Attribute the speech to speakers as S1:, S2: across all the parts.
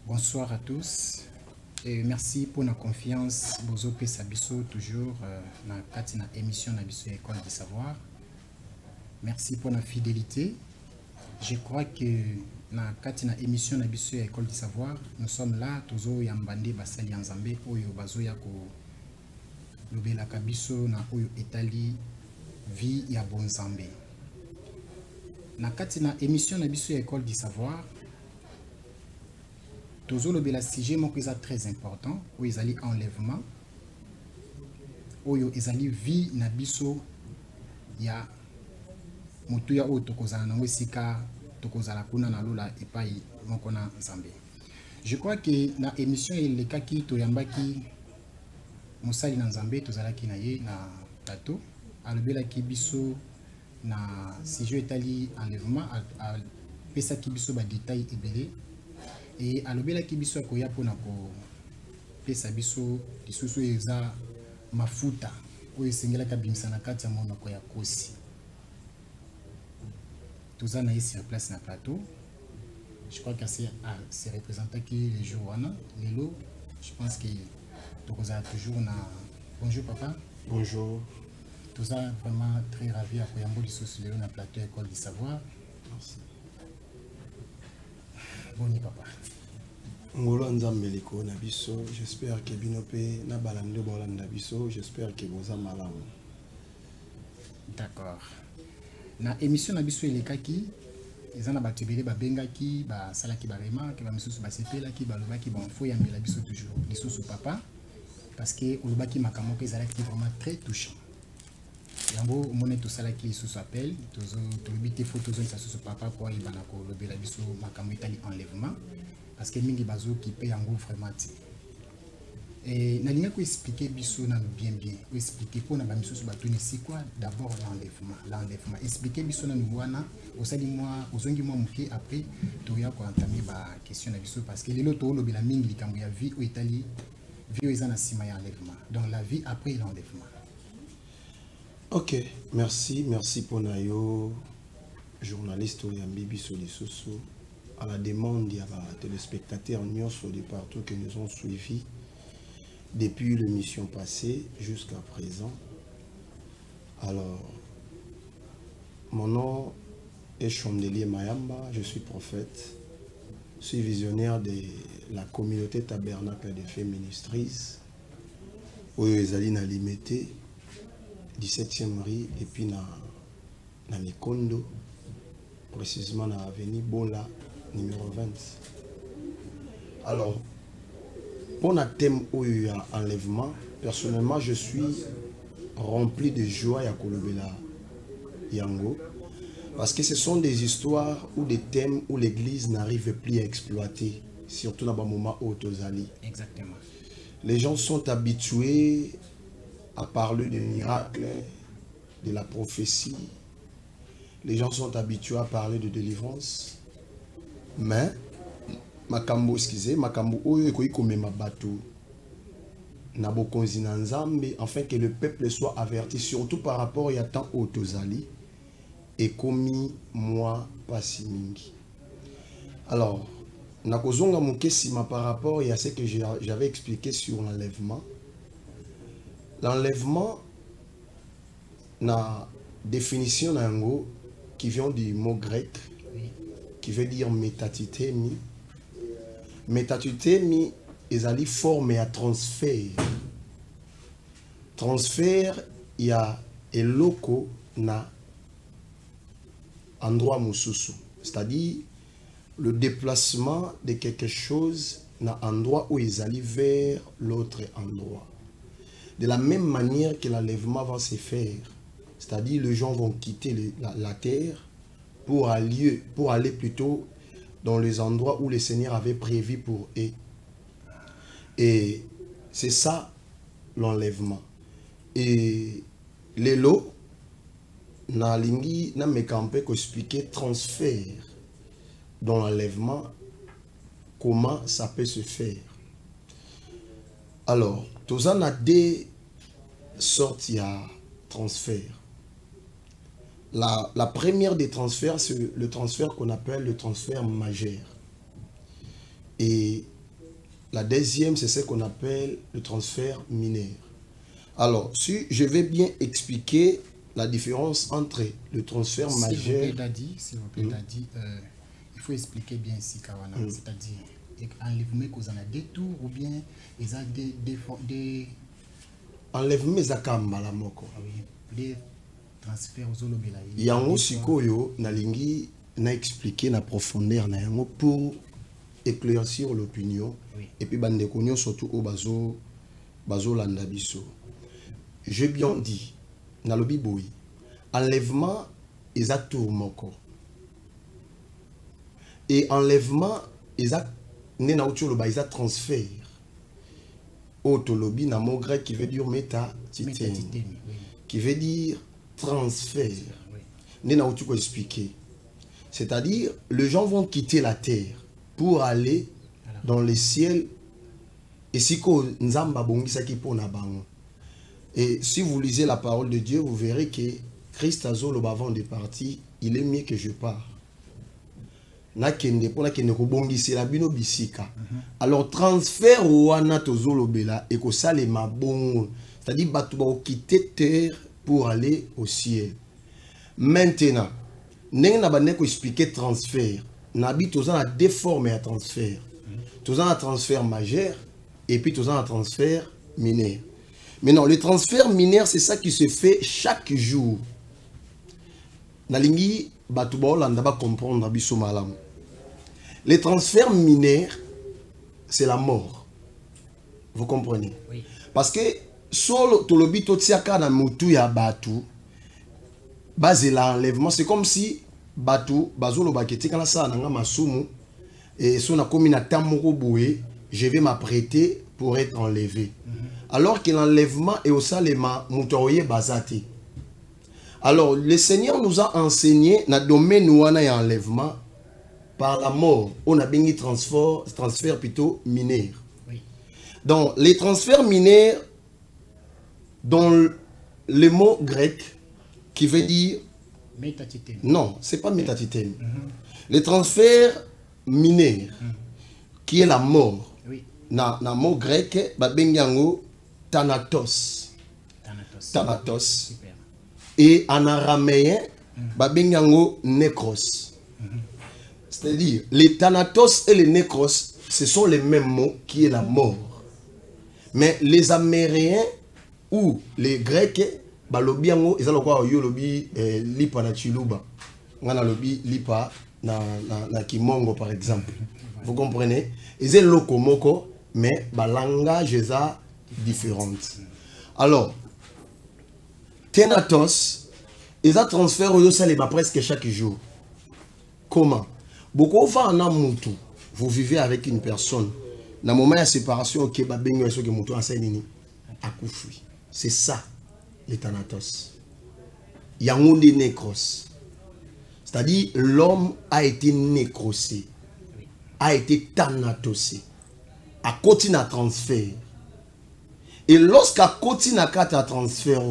S1: Bonsoir à tous et merci pour la confiance. Bozo Pesabiso toujours dans la émission Nabiso École du Savoir. Merci pour la fidélité. Je crois que dans la émission Nabiso École du Savoir, nous sommes là, Tozo Yambande Basali Nzambe, Oyo Bazo Yako Lobela Kabiso, na Oyo Etali, Vie ya Bonzambe. Dans la émission Nabiso École du Savoir, Tozo le sujet très important, où ils allaient enlèvement, où ils allaient vie na biso ya mutuya o tokozala na wesika tokozala kuna na lola epai mokona nzambe. Je crois que na émission elekaki toyambaki musali na nzambe tozalaki na ye na plateau alobelaki biso na sujet etali enlèvement pesaki biso ba détail ebele. Et alobela ki biso akoya pona ko pesa biso lisusu eza mafuta oyo esengela kabimisa na kati ya monoko ya kosi. Toza na ici sur place na plateau. Je crois que c'est représenté qui les jours wana lelo. Je pense que toza toujours na bonjour papa.
S2: Bonjour.
S1: Toza vraiment très ravi à koyambo lisusu lelo na plateau École du Savoir.
S2: Merci.
S1: Boni papa.
S2: Ngolo nzambeliko na biso, j'espère que binope na balande bolanda biso, j'espère que boza malamu.
S1: D'accord. Na émission na biso elekaki ezana batebele babengaki ba salaki barema ke ba misusu ba sepelaki ba lobaki bon faut yambela biso toujours lisusu papa parce que olobaki makamoko ezalaki vraiment très touchant. Yango mone to salaki lisusu appel tozo tobite photo zo lisusu papa kwa ibana ko lobela biso makamoko itali enlèvement parce que mingi bazo qui paye yango vraiment ti. Et nalinga ko expliquer biso na bien ko expliquer pour na ba misusu batuni c'est quoi d'abord l'enlèvement expliquer biso na wana osali moi ozongi moi muke après toya ko entamer ba question na biso parce que lelo to lobela mingi likambo ya vie o itali vie ezana sima ya enlèvement donc la vie après l'enlèvement.
S2: Ok, merci pour Nayo, journaliste Oyambi Biso Lisusu, à la demande des téléspectateurs de partout que nous ont suivis depuis l'émission passée jusqu'à présent. Alors, mon nom est Chandelier Mayamba, je suis prophète, je suis visionnaire de la communauté tabernacle des féministrices, où ils na limité 17e rue et puis na Mikondo, précisément dans l'avenue Bola numéro 20. Alors, pour le thème où il y a enlèvement, personnellement je suis rempli de joie à Kolobela Yango, parce que ce sont des histoires ou des thèmes où l'église n'arrive plus à exploiter, surtout dans le moment où Tozali.
S1: Exactement.
S2: Les gens sont habitués à parler des miracles, de la prophétie. Les gens sont habitués à parler de délivrance. Mais, makambo oyo ekoyi komema bato na bokonzi na nzambe, afin que le peuple soit averti, surtout par rapport à temps au Tozali, et komi moi pasi mingi. Alors, nakozonga mukesima par rapport à ce que j'avais expliqué sur l'enlèvement. L'enlèvement, la définition d'ango qui vient du mot grec, qui veut dire métatitemi. Métatitemi est à forme à transfert. Transfert, il y a un loco na endroit mususu. C'est-à-dire le déplacement de quelque chose na endroit où ils allaient vers l'autre endroit. De la même manière que l'enlèvement va se faire, c'est-à-dire les gens vont quitter la terre pour aller plutôt dans les endroits où le Seigneur avait prévu pour eux. Et c'est ça l'enlèvement. Et les lots, na lingi na mekampe ko expliquer transfert dans l'enlèvement, comment ça peut se faire. Alors, tous en a deux sortes de transferts. La première des transferts, c'est le transfert qu'on appelle le transfert majeur. Et La deuxième, c'est ce qu'on appelle le transfert mineur. Alors, si je vais bien expliquer la différence entre le transfert majeur...
S1: S'il vous plaît, Dadi, il faut expliquer bien ici, Kawana. C'est-à-dire, enlèvement qu'on a des tours ou bien ils ont des...
S2: Enlèvement les akamba la moko.
S1: Des transferts aux olobela.
S2: Yango sikoyo na lingi na expliquer na profondeur na yango pour éclaircir l'opinion et puis bande konyo surtout au bazo landa biso. J'ai bien dit na lobi boy enlèvement ils a tour moko. Et enlèvement ils a nena outio ba ils a transfert. Autolobie na mot grec qui veut dire métatitène, qui veut dire transfert. Nena outio ko expliquer. C'est-à-dire les gens vont quitter la terre pour aller dans le ciel. Et si ko nzamba bongisa ki pona bango. Et si vous lisez la parole de Dieu, vous verrez que Christ azolo avant de partir, il est mieux que je pars. Nakende pona kende ko bongisi la bino bisika. Alors transfert wana tozolo bela et ko salema bongo. C'est-à-dire batu ba quitter terre pour aller au ciel. Maintenant, nous avons expliqué transfert. Nous avons deux formes de transfert. Nous avons un transfert majeur et puis nous avons un transfert mineur. Maintenant, le transfert mineur, c'est ça qui se fait chaque jour. Nalingi Batouba va comprendre biso malam. Les transferts mineurs, c'est la mort. Vous comprenez? Oui. Parce que solo tolobi totsiaka na mutu ya batu. Basé l'enlèvement, c'est comme si Batou, Bazolo Baketi, quand ça n'a masumu, et son a commis na tamoko boué, je vais m'apprêter pour être enlevé. Alors que l'enlèvement est au salema, moutoye bazati. Alors, le Seigneur nous a enseigné, na domaine où on a un enlèvement, par la mort, on a bien transfert plutôt mineur. Oui. Donc, les transferts mineurs, dans le mot grec, qui veut dire...
S1: Métatitène.
S2: Non, ce n'est pas métatitène. Le transfert mineur, qui est la mort, dans le mot grec, babengango thanatos. Thanatos. Super. Et en araméen, babengango nécros. C'est-à-dire, les thanatos et les nécros, ce sont les mêmes mots qui est la mort. Mais les Amérindiens ou les Grecs, balobi yango ezalo kwa yo lobi lipa na chiluba ngana lobi lipa na kimongo par exemple. Vous comprenez? Ezé lokomoko mais ba langage eza différentes. Alors Thanatos eza transfert au salema presque chaque jour. Comment? Beaucoup va en mutu. Vous vivez avec une personne. Na moment de séparation OK ba bengo eso ke mutu ansainini akufi. C'est ça. Les thanatos. Yangonde nécros. C'est-à-dire, l'homme a été nécrosé, a été thanatosé, a continué à transfert. Et lorsqu'à continue à transfert,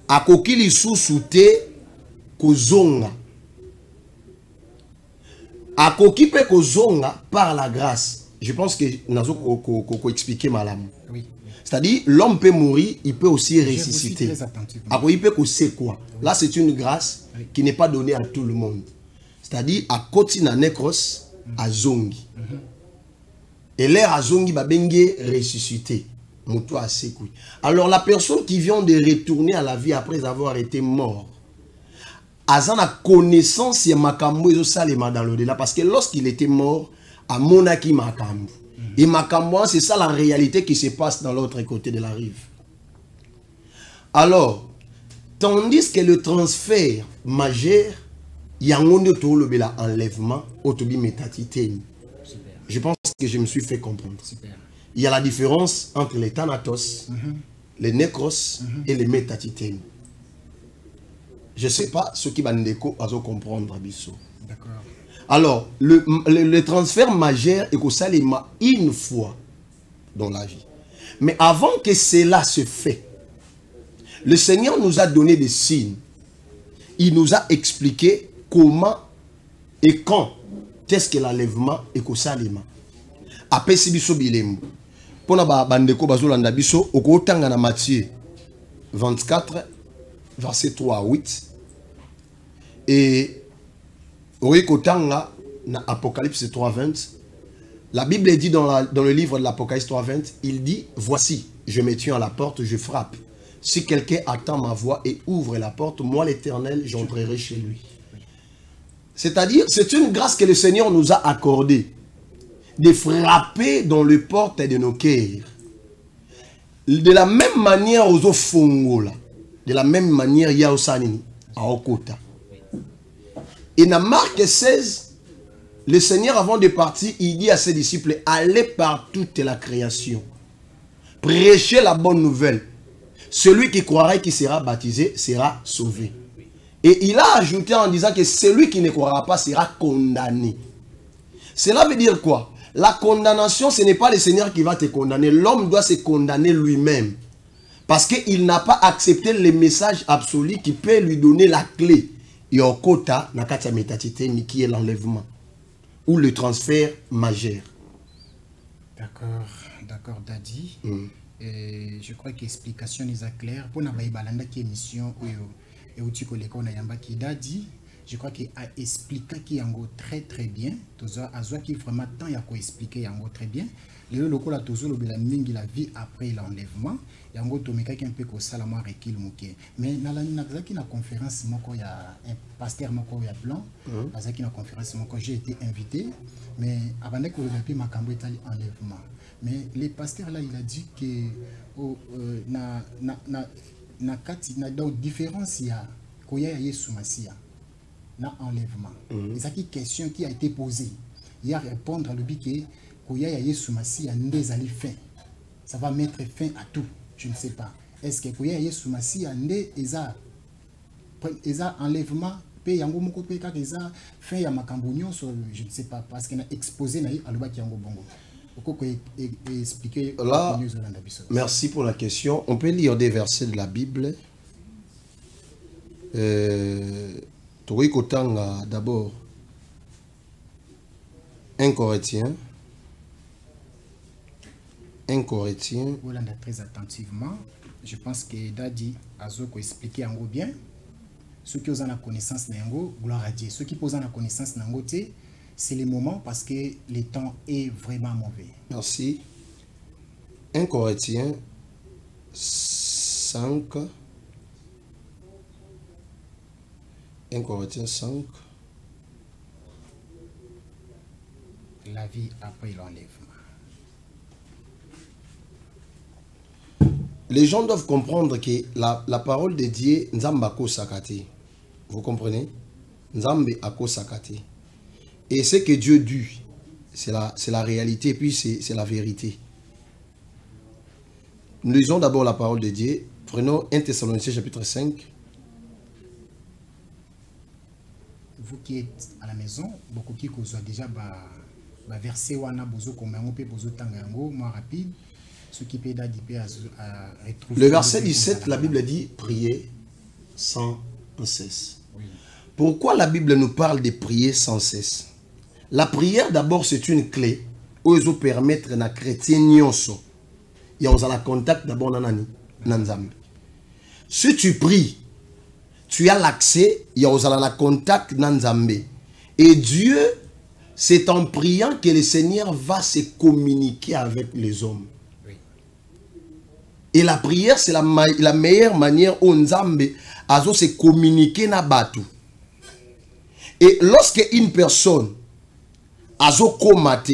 S2: a kokili sous-souté kozonga. A kokipe kozonga par la grâce. Je pense que nazo ko expliquer malam. Oui. C'est-à-dire, l'homme peut mourir, il peut aussi ressusciter. Après, il peut causer quoi? Là, c'est une grâce qui n'est pas donnée à tout le monde. C'est-à-dire, à Kotina Nekros, à Zongi. Et l'air à Zongi va bengue ressusciter. Alors, la personne qui vient de retourner à la vie après avoir été mort, a la connaissance de Makambo et Salema dans l'au-delà. Parce que lorsqu'il était mort, à Monaki Makambo. Et Makambo, c'est ça la réalité qui se passe dans l'autre côté de la rive. Alors, tandis que le transfert majeur, il y a un enlèvement, autobi métatitène. Je pense que je me suis fait comprendre. Super. Il y a la différence entre les thanatos, les nécros et les métatitènes. Je ne sais pas ce qui va nous comprendre. D'accord. Alors, le transfert majeur est que ça une fois dans la vie. Mais avant que cela se fait, le Seigneur nous a donné des signes. Il nous a expliqué comment et quand est-ce que l'enlèvement est que ça. apesi biso bilembo pona ba bandeko bazolanda biso okotanga na Matthieu 24 verset 3 à 8 et okotanga na Apocalypse 3:20. La Bible dit dans le livre de l'Apocalypse 3:20, il dit voici, je me tiens à la porte, je frappe. Si quelqu'un attend ma voix et ouvre la porte, moi l'Éternel, j'entrerai chez lui. C'est-à-dire, c'est une grâce que le Seigneur nous a accordée de frapper dans les portes de nos cœurs. De la même manière aux Ofongola, de la même manière il y a au Sanini, à Okota. Et dans Marc 16, le Seigneur avant de partir, il dit à ses disciples, allez par toute la création, prêchez la bonne nouvelle. Celui qui croira et qui sera baptisé sera sauvé. Et il a ajouté en disant que celui qui ne croira pas sera condamné. Cela veut dire quoi? La condamnation, ce n'est pas le Seigneur qui va te condamner. L'homme doit se condamner lui-même. Parce qu'il n'a pas accepté le message absolu qui peut lui donner la clé. Et au quota, qui est l'enlèvement. Ou le transfert majeur.
S1: D'accord, d'accord, Daddy. Et je crois que l'explication est claire. Pour nous balanda qui émission et où tu connais qu'on a yamba qui Daddy. Je crois qu'il a expliqué qui yango très très bien. Toza azwa qui vraiment temps ya ko expliquer yango très bien. Le lokola tozo lo bela mingi la vie après l'enlèvement. Yango tomeka qui un peu ko salama rekil muke. Mais na la na conférence moko ya un pasteur moko ya blanc. Azaki na conférence moko j'ai été invité. Mais avant que le papi makambo etali enlèvement. Mais le pasteur là il a dit que na kati na donc différence ya koya ya Yesu Masia. Na enlèvement. C'est une question qui a été posée. Il y a répondre à l'objet que Koya Yesu Masi a ndezali fin. Ça va mettre fin à tout. Je ne sais pas. Est-ce que Koya Yesu Masi a ndé eza enlèvement pe yango moko pe ka eza fin ya makambonyo so je ne sais pas parce qu'il a exposé na alobaki yango bongo. Expliquer
S2: là. Merci pour la question. On peut lire des versets de la Bible. Tori Kotanga d'abord 1 Corinthiens.
S1: Voilà, très attentivement. Je pense que Dadi Azoko expliqué en gros bien. Ceux qui ont la connaissance n'ango, gloire à Dieu. Ceux qui posent la connaissance n'ango, c'est le moment parce que le temps est vraiment mauvais.
S2: Merci. 1 Corinthiens 5. 1 Corinthiens 5.
S1: La vie après l'enlèvement.
S2: Les gens doivent comprendre que la parole de Dieu, Nzambako Sakati. Vous comprenez? Nzambe Ako Sakati. Et ce que Dieu dit, c'est la réalité, et puis c'est la vérité. Nous lisons d'abord la parole de Dieu. Prenons 1 Thessaloniciens chapitre 5.
S1: Vous qui êtes à la maison, beaucoup qui ont déjà versé wana bozo comme un peu bozo tangango, moins rapide. Ce qui peut d'adiper à retrouver.
S2: Le verset 17, la Bible dit prier sans cesse. Oui. Pourquoi la Bible nous parle de prier sans cesse? La prière d'abord c'est une clé où ils permettre à chrétien nyonso. Il y a un contact d'abord nanani nanzambe. Si tu pries, tu as l'accès, il y a un contact nanzambe. Et Dieu, c'est en priant que le Seigneur va se communiquer avec les hommes. Et la prière, c'est la meilleure manière où Nzambe a se communiquer na batu. Et lorsque une personne a komate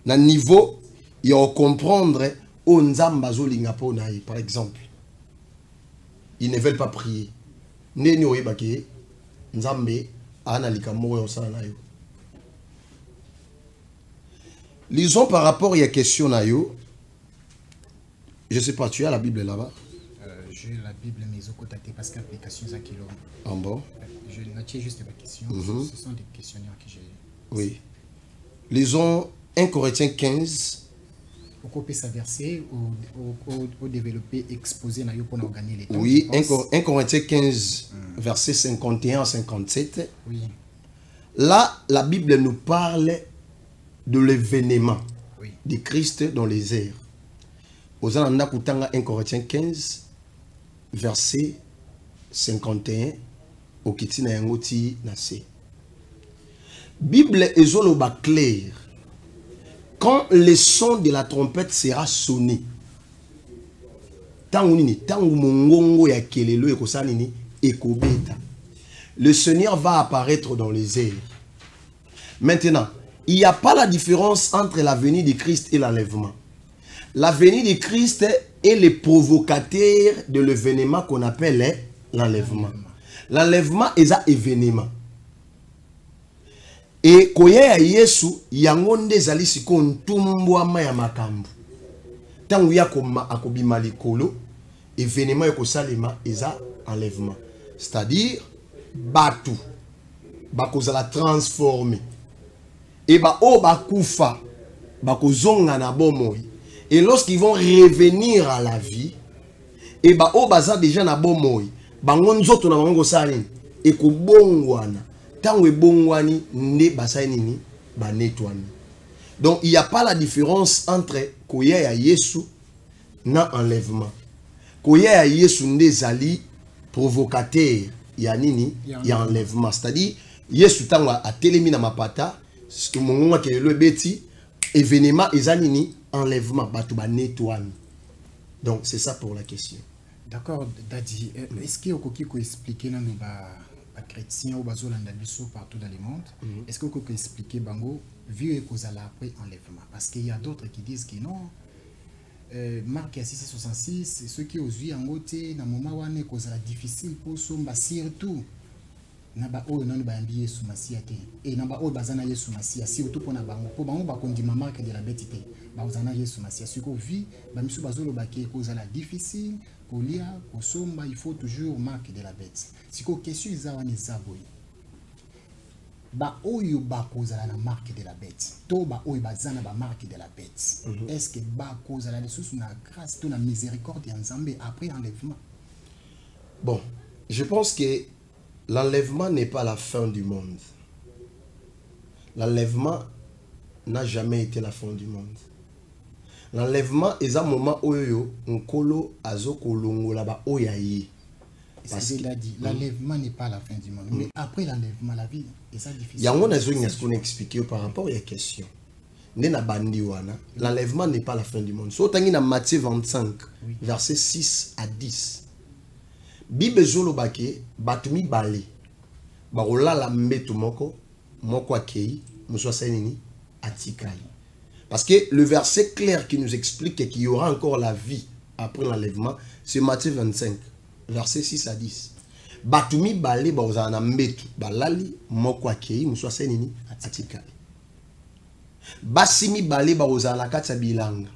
S2: na niveau, il faut comprendre où Nzambe a lingapo na par exemple. Ils ne veulent pas prier. Neni oyebake Nzambe ana likamo yo sala na yo. Lisons par rapport à la question na yo. Je ne sais pas, tu as la Bible là-bas?
S1: J'ai la Bible, mais je contacté parce que l'application est à kilo.
S2: En bon?
S1: Je note juste la question. Ce sont des questionnaires que j'ai.
S2: Oui. Lisons 1 Corinthiens 15.
S1: Pourquoi peut s'averser ou développer, exposer pour gagner les temps?
S2: Oui, 1 Corinthiens 15, versets 51 à 57.
S1: Oui.
S2: Là, la Bible nous parle de l'événement. de Christ dans les airs. Aux Ananda Koutanga 1 Corinthiens 15, verset 51, au Kitina Yangoti Nase. Bible ezoloba clair. Quand le son de la trompette sera sonné, le Seigneur va apparaître dans les airs. Maintenant, il n'y a pas la différence entre la venue de Christ et l'enlèvement. La venue de Christ est le provocateur de l'événement qu'on appelle l'enlèvement. L'enlèvement est un événement. Et koya Yesu yangonde zali siko ntumbwa maya makambu. Tangu yako akobima likolo, événement yako salema eza enlèvement. C'est-à-dire batu bakozala transformer. Et ba o bakufa bakozonga na bomoi. Et lorsqu'ils vont revenir à la vie, et ba o baza déjà na bomoi, bango nzoto na bango salini e kobongwana. Donc il n'y a pas la différence entre Koya et Yesu na enlèvement. Koya et Yesu ndezali provocateur ya nini ya enlèvement. C'est-à-dire Yesu tangwa a telemi na mapata ce que mongonga ke le beti événement ezanini enlèvement batu ba netwami. Donc c'est ça pour la question.
S1: D'accord, Daddy. Est-ce que vous pouvez expliquer nous chrétiens ou bazolanda biso partout dans le monde? Est-ce que vous pouvez expliquer bango vu et kozala après enlèvement? Parce qu'il y a d'autres qui disent que non. Marc 666, ceux qui osent en côté dans moment où on est kozala difficile pour somba surtout naba o non ba mbiye sous masia te et naba o bazana yesu masia surtout pour na bango ba kondima marque de la bêtité ba bazana yesu masia siko vie ba misu bazolo ba ke kozala difficile kolia kosomba il faut toujours marque de la bête siko question izawani zaboyi ba oyo ba kozala na marque de la bête to ba oyo bazana ba marque de la bête est-ce que ba kozala les sous na grâce to na miséricorde ya Nzambe après enlèvement?
S2: Bon, je pense que l'enlèvement n'est pas la fin du monde. L'enlèvement n'a jamais été la fin du monde. L'enlèvement est un moment où on kolo azoko longo là-bas oyaye.
S1: Parce qu'il a dit, l'enlèvement n'est pas la fin du monde. Mais après l'enlèvement, la vie est ça difficile.
S2: Il y a ce qu'on a expliqué par rapport à la question. L'enlèvement n'est pas la fin du monde. Soit dans Matthieu 25, versets 6 à 10. Bible zolobake batumi bale barola la mbeto moko akei muswa senini atikali. Parce que le verset clair qui nous explique qu'il y aura encore la vie après l'enlèvement, c'est Matthieu 25, versets 6 à 10. Batumi bale barola mbeto balali moko akei muswa senini atikali. Basimi bale barola la kati bilanga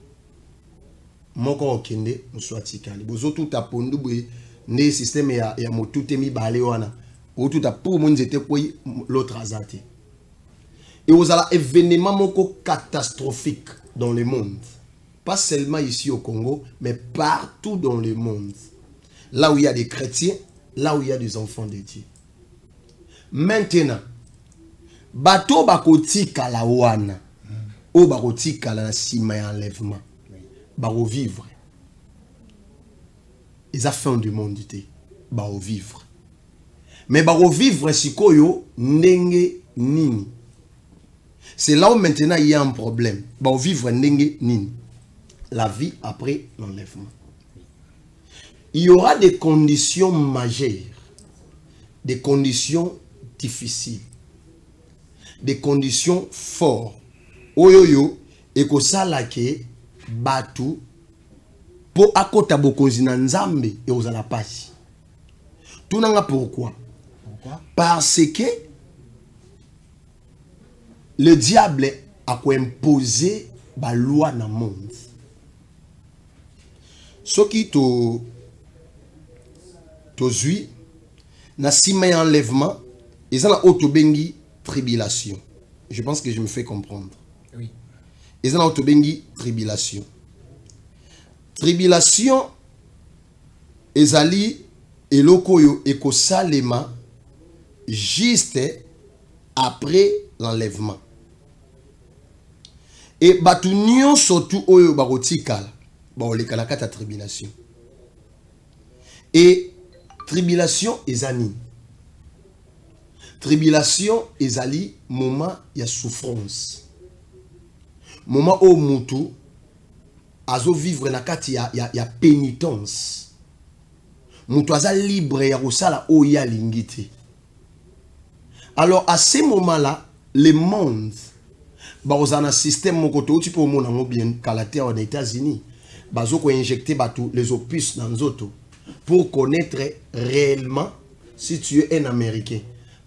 S2: moko okende muswa atikali. Bozotu tapondu boye ne système ya motute mi balé wana otuta pour mon zete koyi l'autre azate et aux ala événement moko catastrophique dans le monde, pas seulement ici au Congo mais partout dans le monde, là où il y a des chrétiens, là où il y a des enfants de Dieu. Maintenant bato bakotika la wana o bakotika la sima ya enlèvement bako vivre et la fin du monde était ba au vivre mais ba au vivre sikoyo ndenge nini. C'est là où maintenant il y a un problème. Ba au vivre ndenge nini, la vie après l'enlèvement. Il y aura des conditions majeures, des conditions difficiles, des conditions fortes oyoyo ekosala ke batu po akota bokonzi na Nzambe et aux alapasi. Tout n'a pourquoi? Parce que le diable a imposé la loi dans le monde. Ce qui to zui na sima enlèvement et ça la autobengi tribulation. Je pense que je me fais comprendre.
S1: Oui.
S2: Et ça la autobengi tribulation. Tribulation ezali elokoyo ekosalema juste après l'enlèvement. Et batu nyon surtout oyo barotikala ba olekala kata tribulation. Et tribulation ezani. Tribulation ezali moment ya souffrance. Moment où mutu azo vivre na kati ya pénitence. Mutu aza libre ya kosala oya lingite. Alors à ce moment-là, le monde dans un système mokoto tu peux mona bien calater aux États-Unis bazo ko injecter batou les opus dans auto pour connaître réellement si tu es un Américain.